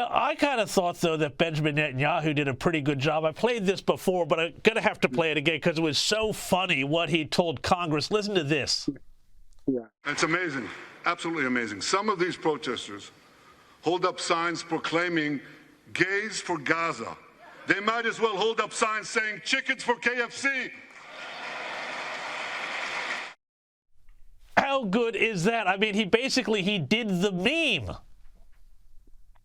I kind of thought, though, that Benjamin Netanyahu did a pretty good job. I played this before, but I'm going to have to play it again because it was so funny what he told Congress. Listen to this. Yeah. It's amazing, absolutely amazing. Some of these protesters hold up signs proclaiming gays for Gaza. They might as well hold up signs saying chickens for KFC. How good is that? I mean, he did the meme.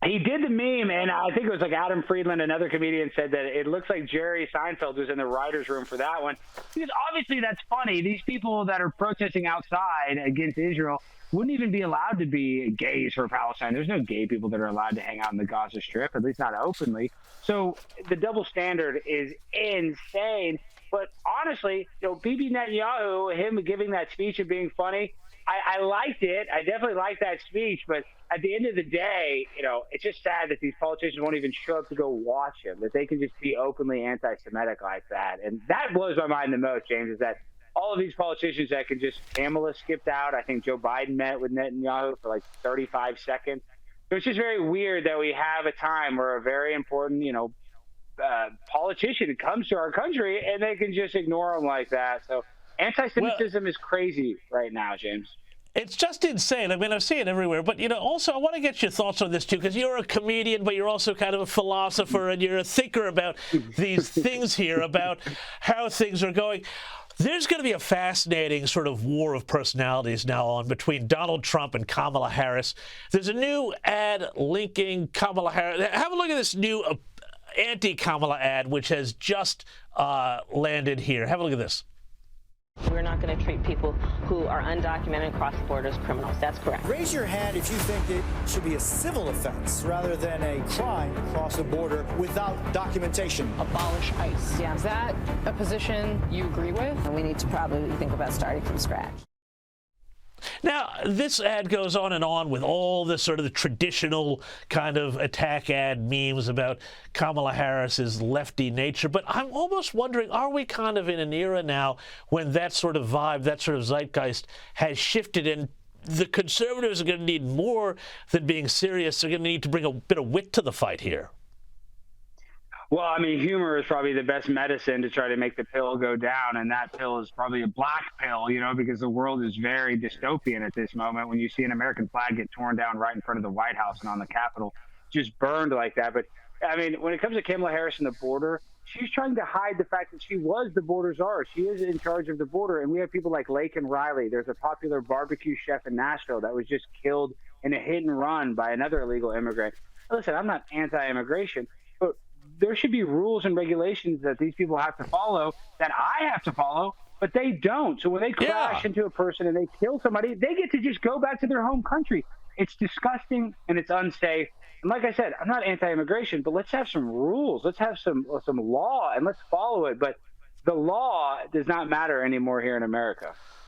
He did the meme, and I think it was like Adam Friedland, another comedian, said that it looks like Jerry Seinfeld was in the writer's room for that one. Because obviously that's funny. These people that are protesting outside against Israel wouldn't even be allowed to be gays for Palestine. There's no gay people that are allowed to hang out in the Gaza Strip, at least not openly. So the double standard is insane. But honestly, Bibi Netanyahu, him giving that speech and being funny, I liked it. I definitely liked that speech. But at the end of the day, it's just sad that these politicians won't even show up to go watch him, that they can just be openly anti-Semitic like that. And that blows my mind the most, James, is that all of these politicians that can just, Kamala skipped out. I think Joe Biden met with Netanyahu for like 35 seconds. So it's just very weird that we have a time where a very important, politician comes to our country and they can just ignore him like that. So anti-Semitism is crazy right now, James. It's just insane. I mean, I see it everywhere. But, also I want to get your thoughts on this, too, because you're a comedian, but you're also kind of a philosopher, and you're a thinker about these things here, about how things are going. There's going to be a fascinating sort of war of personalities now on between Donald Trump and Kamala Harris. There's a new ad linking Kamala Harris. Have a look at this new anti-Kamala ad, which has just landed here. Have a look at this. We're not going to treat people who are undocumented across the border as criminals. That's correct. Raise your hand if you think it should be a civil offense rather than a crime to cross the border without documentation. Abolish ICE. Yeah. Is that a position you agree with? And we need to probably think about starting from scratch. Now, this ad goes on with all this sort of the traditional kind of attack ad memes about Kamala Harris's lefty nature. But I'm almost wondering, are we kind of in an era now when that sort of vibe, that sort of zeitgeist has shifted, and the conservatives are going to need more than being serious? They're going to need to bring a bit of wit to the fight here. Well, I mean, humor is probably the best medicine to try to make the pill go down, and that pill is probably a black pill, because the world is very dystopian at this moment when you see an American flag get torn down right in front of the White House and on the Capitol, just burned like that. But, I mean, when it comes to Kamala Harris and the border, she's trying to hide the fact that she was the border czar. She is in charge of the border, and we have people like Laken Riley. There's a popular barbecue chef in Nashville that was just killed in a hit and run by another illegal immigrant. Listen, I'm not anti-immigration, but there should be rules and regulations that these people have to follow, that I have to follow, but they don't. So when they crash into a person and they kill somebody, they get to just go back to their home country. It's disgusting and it's unsafe. And like I said, I'm not anti-immigration, but let's have some rules. Let's have some law and let's follow it. But the law does not matter anymore here in America.